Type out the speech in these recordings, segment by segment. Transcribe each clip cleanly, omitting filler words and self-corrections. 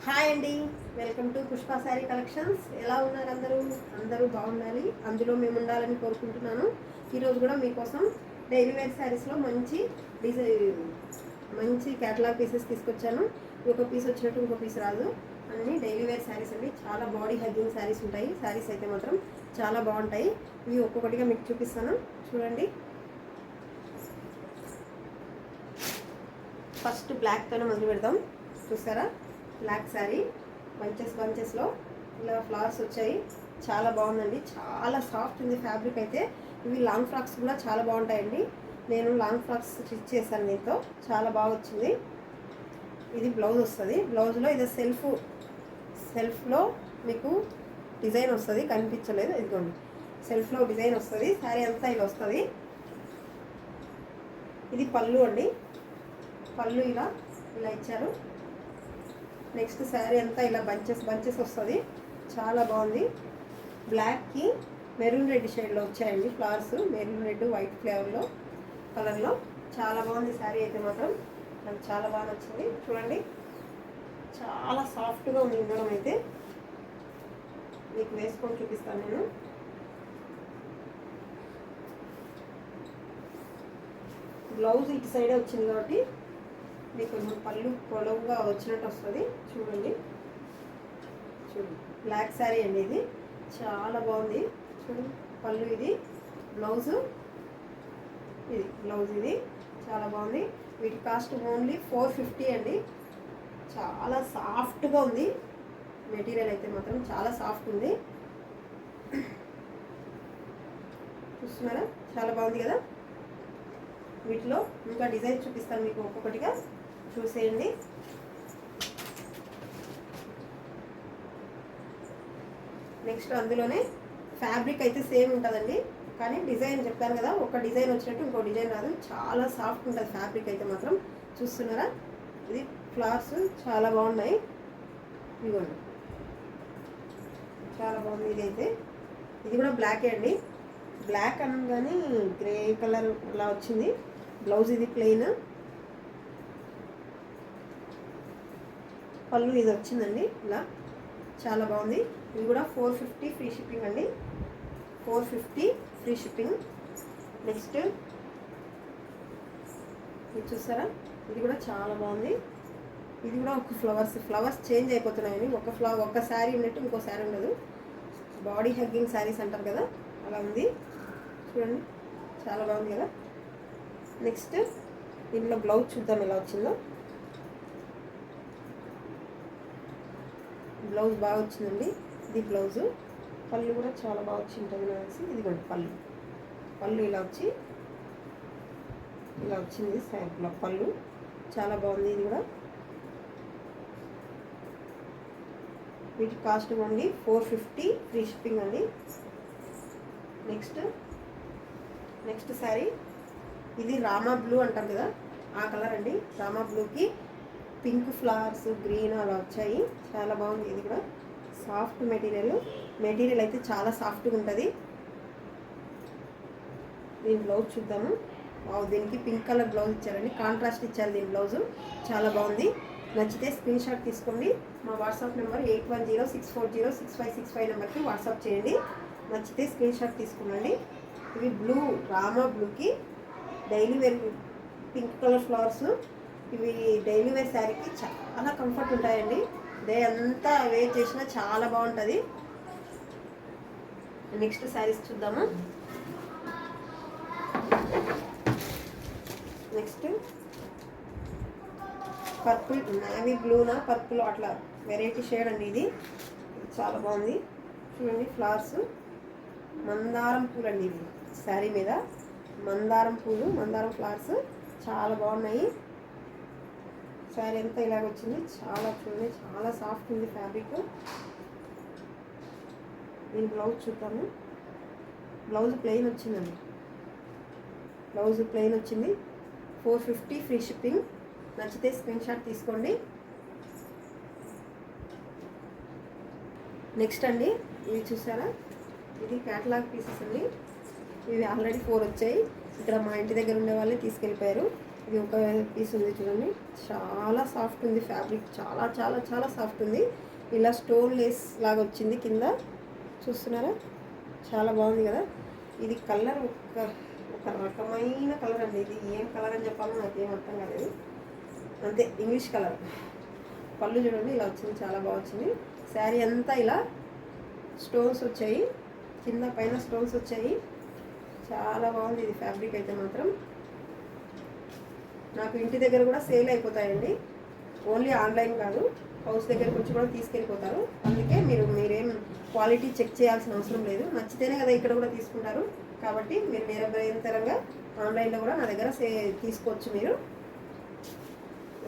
Hi అండి, welcome to Pushpa sari collections. ఎలా ఉన్నారు అందరూ? అందరూ బాగుండాలి, అందులో మేము ఉండాలని కోరుకుంటున్నాను. ఈరోజు కూడా మీకోసం డైలీ వేర్ శారీస్లో మంచి క్యాటలాగ్ పీసెస్ తీసుకొచ్చాను. ఒక పీస్ వచ్చినట్టు ఇంకో పీస్ రాదు. అన్నీ డైలీ వేర్ శారీస్ అండి. చాలా బాడీ హగ్గింగ్ శారీస్ ఉంటాయి. శారీస్ అయితే మాత్రం చాలా బాగుంటాయి. ఇవి ఒక్కొక్కటిగా మీకు చూపిస్తాను, చూడండి. ఫస్ట్ బ్లాక్తోనే మొదలు పెడదాం. చూసారా, బ్లాక్ శారీ బంచెస్లో ఇలా ఫ్లవర్స్ వచ్చాయి. చాలా బాగుందండి, చాలా సాఫ్ట్ ఉంది ఫ్యాబ్రిక్ అయితే. ఇవి లాంగ్ ఫ్రాక్స్ కూడా చాలా బాగుంటాయండి. నేను లాంగ్ ఫ్రాక్స్ స్టిచ్ చేశాను దీంతో, చాలా బాగా వచ్చింది. ఇది బ్లౌజ్ వస్తుంది. బ్లౌజ్లో ఇది సెల్ఫ్లో మీకు డిజైన్ వస్తుంది, కనిపించలేదు, ఇదిగోండి. సెల్ఫ్లో డిజైన్ వస్తుంది. శారీ అంతా ఇలా వస్తుంది. ఇది పళ్ళు అండి. పళ్ళు ఇలా ఇచ్చారు. నెక్స్ట్ శారీ అంతా ఇలా బంచెస్ వస్తుంది. చాలా బాగుంది. బ్లాక్కి మెరూన్ రెడ్ షేడ్లో వచ్చాయండి ఫ్లవర్స్. మెరూన్ రెడ్ వైట్ ఫ్లేవర్లో కలర్లో చాలా బాగుంది శారీ అయితే మాత్రం. నాకు చాలా బాగా నచ్చింది. చూడండి, చాలా సాఫ్ట్గా ఉంది. ఉండడం అయితే మీకు వేసుకొని చూపిస్తాను నేను. బ్లౌజ్ ఇటు సైడే వచ్చింది కాబట్టి మీకు కొంచెం పళ్ళు పొడవుగా వచ్చినట్టు వస్తుంది. చూడండి, బ్లాక్ శారీ అండి. ఇది చాలా బాగుంది. చూడండి, పళ్ళు ఇది, బ్లౌజు ఇది చాలా బాగుంది. వీటి కాస్ట్ ఓన్లీ 450 అండి. చాలా సాఫ్ట్గా ఉంది మెటీరియల్ అయితే మాత్రం, చాలా సాఫ్ట్ ఉంది. చూస్తున్నారా, చాలా బాగుంది కదా. వీటిలో ఇంకా డిజైన్ చూపిస్తాను మీకు, ఒక్కొక్కటిగా చూసేయండి. నెక్స్ట్ అందులోనే ఫ్యాబ్రిక్ అయితే సేమ్ ఉంటుందండి, కానీ డిజైన్ చెప్తాను కదా, ఒక డిజైన్ వచ్చినట్టు ఇంకో డిజైన్ రాదు. చాలా సాఫ్ట్ ఉంటుంది ఫ్యాబ్రిక్ అయితే మాత్రం. చూస్తున్నారా, ఇది ఫ్లవర్స్ చాలా బాగున్నాయి. ఇదిగోండి, చాలా బాగుంది. ఇది కూడా బ్లాకే అండి. బ్లాక్ అనగానే గ్రే కలర్ ఇలా వచ్చింది. బ్లౌజ్ ఇది ప్లెయిన్, పళ్ళు ఇది వచ్చిందండి ఇలా. చాలా బాగుంది. ఇది కూడా 450 ఫ్రీ షిప్పింగ్ అండి. 450 ఫ్రీ షిప్పింగ్. నెక్స్ట్ ఇది చూసారా, ఇది కూడా చాలా బాగుంది. ఇది కూడా ఒక ఫ్లవర్స్ చేంజ్ అయిపోతున్నాయండి. ఒక శారీ ఉన్నట్టు ఇంకో శారీ ఉండదు. బాడీ హగ్గింగ్ శారీస్ అంటారు కదా, అలా ఉంది. చూడండి, చాలా బాగుంది కదా. నెక్స్ట్ దీంట్లో బ్లౌజ్ చూద్దాం ఎలా వచ్చిందో. బ్లౌజ్ బాగా వచ్చిందండి. ఇది బ్లౌజు. పళ్ళు కూడా చాలా బాగా వచ్చి ఉంటుంది అనేసి. ఇదిగోండి పళ్ళు ఇలా వచ్చింది పళ్ళు. చాలా బాగుంది. ఇది కూడా వీటి కాస్ట్ ఓన్లీ 450 ఫ్రీ షిప్పింగ్ అండి. నెక్స్ట్ శారీ ఇది రామా బ్లూ అంటారు కదా, ఆ కలర్ అండి. రామా బ్లూకి పింక్ ఫ్లవర్స్, గ్రీన్ అలా వచ్చాయి. చాలా బాగుంది. ఇది కూడా సాఫ్ట్ మెటీరియల్ అయితే చాలా సాఫ్ట్గా ఉంటుంది. దీని బ్లౌజ్ చూద్దాము. దీనికి పింక్ కలర్ బ్లౌజ్ ఇచ్చారండి, కాంట్రాస్ట్ ఇచ్చారు దీని బ్లౌజు. చాలా బాగుంది. నచ్చితే స్క్రీన్ షాట్ తీసుకోండి. మా వాట్సాప్ నెంబర్ 8106406565 నెంబర్కి వాట్సాప్ చేయండి. నచ్చితే స్క్రీన్ షాట్ తీసుకోండి. ఇవి రామా బ్లూకి daily wear pink colour flowers. ఇవి డైలీ వేర్ శారీకి చాలా కంఫర్ట్ ఉంటాయండి. డే అంతా వేర్ చేసినా చాలా బాగుంటుంది. నెక్స్ట్ శారీస్ చూద్దాము. నెక్స్ట్ పర్పుల్, నేవీ బ్లూనా పర్పుల్ అట్లా వెరైటీ షేడ్ అండి. ఇది చాలా బాగుంది. చూడండి, ఫ్లవర్స్ మందారం పూలు అండి. ఇవి శారీ మీద మందారం ఫ్లవర్స్ చాలా బాగున్నాయి. శారీ అంతా ఇలాగ వచ్చింది. చూడండి, చాలా సాఫ్ట్ ఉంది ఫ్యాబ్రిక్. దీని బ్లౌజ్ చూద్దాము. బ్లౌజ్ ప్లెయిన్ వచ్చిందండి. 450 ఫ్రీ షిప్పింగ్. నచ్చితే స్క్రీన్ షాట్ తీసుకోండి. నెక్స్ట్ అండి, ఇవి చూసారా, ఇది క్యాటలాగ్ పీసెస్ అండి. ఇవి ఆల్రెడీ 4 వచ్చాయి. ఇక్కడ మా ఇంటి దగ్గర ఉండే వాళ్ళే తీసుకెళ్ళిపోయారు. ఇది ఒక పీస్ ఉంది చూడండి, చాలా సాఫ్ట్ ఉంది ఫ్యాబ్రిక్, చాలా చాలా చాలా సాఫ్ట్ ఉంది. ఇలా స్టోన్ లేస్ లాగా వచ్చింది కింద, చూస్తున్నారా? చాలా బాగుంది కదా. ఇది కలర్ ఒక రకమైన కలర్ అండి. ఇది ఏం కలర్ అని చెప్పాలో నాకేం అర్థం కాలేదు, అంతే ఇంగ్లీష్ కలర్. పళ్ళు చూడండి ఇలా వచ్చింది, చాలా బాగా వచ్చింది. శారీ అంతా ఇలా స్టోన్స్ వచ్చాయి, కింద పైన స్టోన్స్ వచ్చాయి, చాలా బాగుంది ఇది ఫ్యాబ్రిక్ అయితే మాత్రం. నాకు ఇంటి దగ్గర కూడా సేల్ అయిపోతాయండి, ఓన్లీ ఆన్లైన్ కాదు, హౌస్ దగ్గరకు వచ్చి కూడా తీసుకెళ్ళిపోతారు. అందుకే మీరేం క్వాలిటీ చెక్ చేయాల్సిన అవసరం లేదు, నచ్చితేనే కదా ఇక్కడ కూడా తీసుకుంటారు. కాబట్టి మీరు నిరంతరంగా ఆన్లైన్లో కూడా నా దగ్గర తీసుకోవచ్చు. మీరు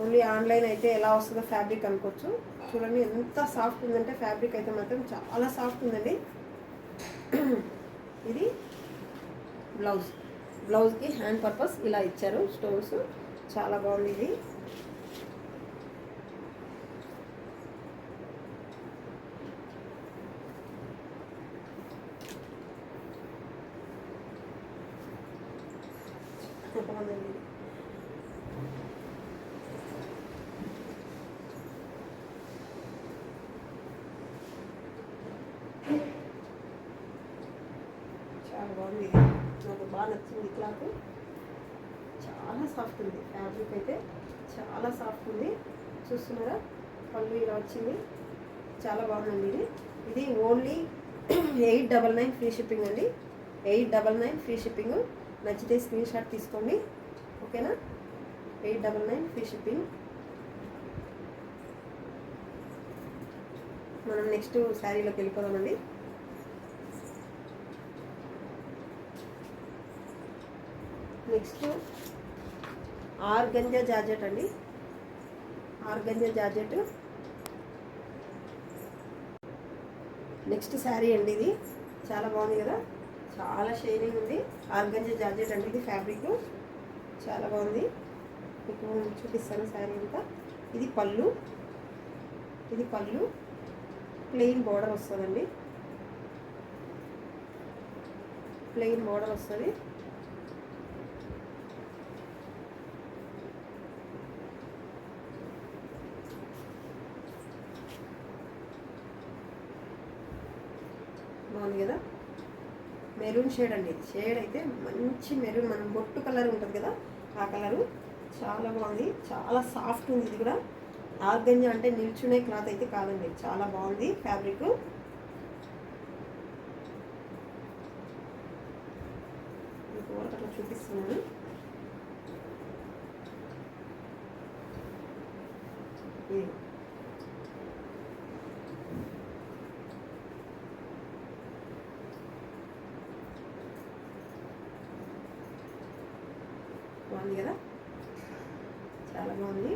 ఓన్లీ ఆన్లైన్ అయితే ఎలా వస్తుందో ఫ్యాబ్రిక్ అనుకోవచ్చు. చూడండి ఎంత సాఫ్ట్ ఉందంటే ఫ్యాబ్రిక్ అయితే మాత్రం చాలా సాఫ్ట్ ఉందండి. ఇది బ్లౌజ్కి హ్యాండ్ పర్పస్ ఇలా ఇచ్చారు స్టోన్స్, చాలా బాగుంది ఇది. బాగుందండి ఇది. చాలా బాగుంది ఇది, నాకు బాగా నచ్చింది. క్లాత్ చాలా సాఫ్ట్ ఉంది, ఫ్యాబ్రిక్ అయితే చాలా సాఫ్ట్ ఉంది. చూస్తున్నారా? పళ్ళు ఇలా వచ్చింది, చాలా బాగుందండి ఇది. ఇది ఓన్లీ 899 ఫ్రీ షిప్పింగ్ అండి, 899 ఫ్రీ షిప్పింగ్. నచ్చితే స్క్రీన్ షాట్ తీసుకోండి, ఓకేనా? 899 ఫ్రీ షిప్పింగ్. మనం నెక్స్ట్ శారీలోకి వెళ్ళిపోదామండి. నెక్స్ట్ ఆర్గంజా జార్జెట్ అండి, ఆర్గంజా జార్జెట్ నెక్స్ట్ శారీ అండి. ఇది చాలా బాగుంది కదా, చాలా షైనింగ్ ఉంది. ఆర్గంజా జార్జెట్ అండి ఇది ఫ్యాబ్రిక్, చాలా బాగుంది. మీకు చూపిస్తాను శారీ అంతా. ఇది పళ్ళు, ఇది పళ్ళు ప్లెయిన్ బోర్డర్ వస్తుందండి, ప్లెయిన్ బోర్డర్ వస్తుంది. బాగుంది కదా, మెరూన్ షేడ్ అండి. షేడ్ అయితే మంచి మెరూన్, మనం బొట్టు కలర్ ఉంటుంది కదా ఆ కలరు, చాలా బాగుంది, చాలా సాఫ్ట్ ఉంది. ఇది కూడా ఆర్గంజా అంటే నిల్చునే క్లాత్ అయితే కాదండి, చాలా బాగుంది ఫ్యాబ్రిక్. మీకు అట్లా చూపిస్తున్నాను. ఇది బాగుంది కదా, చాలా బాగుంది.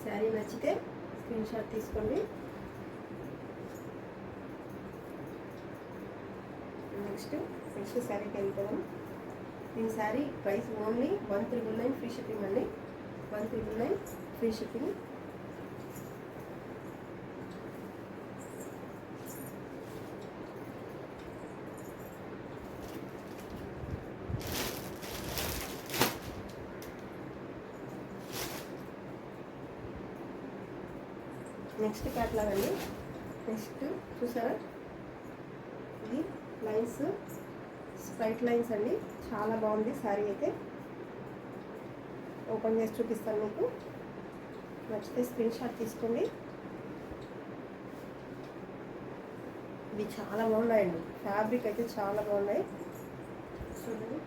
శారీ నచ్చితే స్క్రీన్ షాట్ తీసుకోండి. నెక్స్ట్ శారీకి వెళ్ళిపోదాం. ఈ sari price only 1999 free shipping అండి, 1999 ఫ్రీ షిప్పింగ్. నెక్స్ట్ క్యాట్లాగ్ అండి. నెక్స్ట్ చూసారా, ఇది లైన్స్, స్ట్రైట్ లైన్స్ అండి, చాలా బాగుంది శారీ అయితే. ఓపెన్ చేసి చూపిస్తాను మీకు, నచ్చితే స్క్రీన్ షాట్ తీసుకోండి. ఇవి చాలా బాగున్నాయండి, ఫ్యాబ్రిక్ అయితే చాలా బాగున్నాయి. చూడండి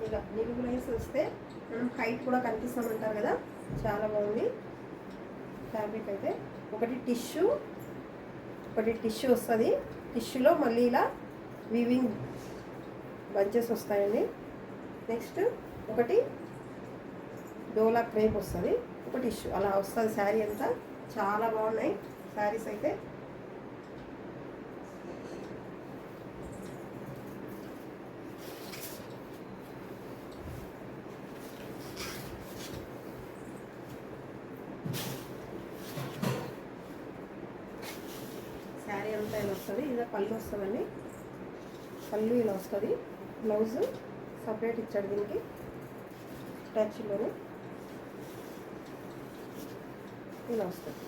ఇలా నిలువు లైన్స్ వస్తే మనం హైట్ కూడా కనిపిస్తామంటారు కదా, చాలా బాగుంది ఫ్యాబ్రిక్ అయితే. ఒకటి టిష్యూ వస్తుంది, టిష్యూలో మళ్ళీ ఇలా వీవింగ్ బంచెస్ వస్తాయండి. నెక్స్ట్ ఒకటి డోలా క్రేప్ వస్తుంది, ఒక టిష్యూ అలా వస్తుంది శారీ అంతా. చాలా బాగున్నాయి శారీస్ అయితే. శారీ అంతా ఇలా వస్తుంది, ఇలా పళ్ళు వస్తుందండి, పళ్ళు ఇలా వస్తుంది. బ్లౌజ్ సపరేట్ ఇచ్చాడు దీనికి. అటాచ్లోనే ఇలా వస్తుంది.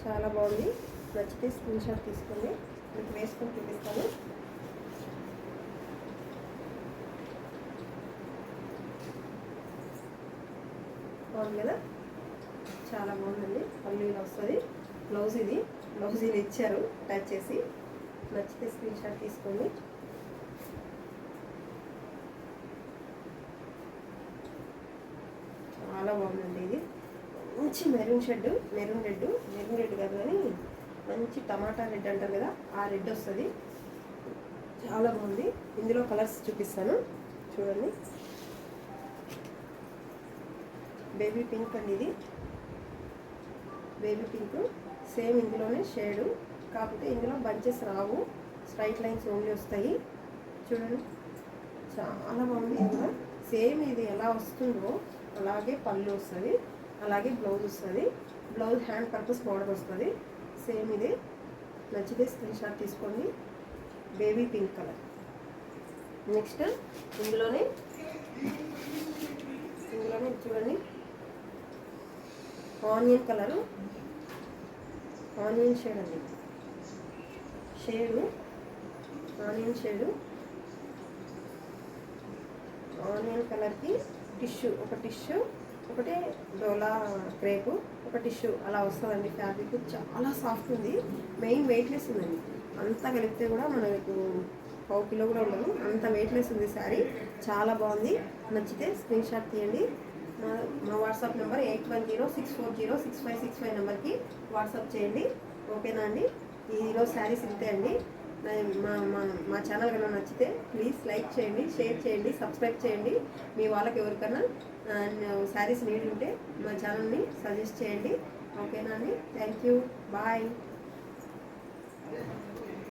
చాలా బాగుంది. నచ్చితే స్క్రీన్ షాట్ తీసుకోండి. మీకు వేసుకొని చూపిస్తాను. బాగుంది కదా, చాలా బాగుందండి. పళ్ళు ఇలా వస్తుంది. బ్లౌజ్ ఇది ఇచ్చారు అటాచ్ చేసి. నచ్చితే స్క్రీన్ షాట్ తీసుకోండి. చాలా బాగుందండి. ఇది మంచి మెరూన్ రెడ్ కాదు కానీ మంచి టమాటా రెడ్ అంటారు కదా, ఆ రెడ్ వస్తుంది. చాలా బాగుంది. ఇందులో కలర్స్ చూపిస్తాను చూడండి. బేబీ పింక్ అండి, ఇది బేబీ పింక్. సేమ్ ఇందులోనే షేడు, కాకపోతే ఇందులో బంచెస్ రావు, స్ట్రైట్ లైన్స్ ఓన్లీ వస్తాయి. చూడండి చాలా బాగుంది. ఇది కూడా సేమ్ ఇది ఎలా వస్తుందో అలాగే పళ్ళు వస్తుంది, అలాగే బ్లౌజ్ వస్తుంది. బ్లౌజ్ హ్యాండ్ పర్పస్ బోర్డర్ వస్తుంది. సేమ్ ఇది. నచ్చితే స్క్రీన్ షాట్ తీసుకోండి. Baby pink colour. నెక్స్ట్ ఇందులోనే చూడండి ఆనియన్ కలరు, ఆనియన్ షేడ్ అండి. ఆనియన్ షేడు, ఆనియన్ కలర్కి టిష్యూ ఒకటే డోలా క్రేపు, ఒక టిష్యూ అలా వస్తుందండి. ఫ్యాబ్రిక్ చాలా సాఫ్ట్ ఉంది. మెయిన్ వెయిట్లెస్ ఉందండి. అంతా కలిపితే కూడా మనకు 1/2 కిలో కూడా ఉండదు, అంత వెయిట్లెస్ ఉంది శారీ. చాలా బాగుంది. నచ్చితే స్క్రీన్ షాట్ తీయండి. మా వాట్సాప్ నెంబర్ 8106406565 నెంబర్కి వాట్సాప్ చేయండి. ఓకేనా అండి. ఈరోజు శారీస్ ఇంతే అండి. మా ఛానల్ కన్నా నచ్చితే ప్లీజ్ లైక్ చేయండి, షేర్ చేయండి, సబ్స్క్రైబ్ చేయండి. మీ వాళ్ళకి ఎవరికైనా శారీస్ నీడ్ ఉంటే మా ఛానల్ని సజెస్ట్ చేయండి. ఓకేనా అండి. Thank you. బాయ్.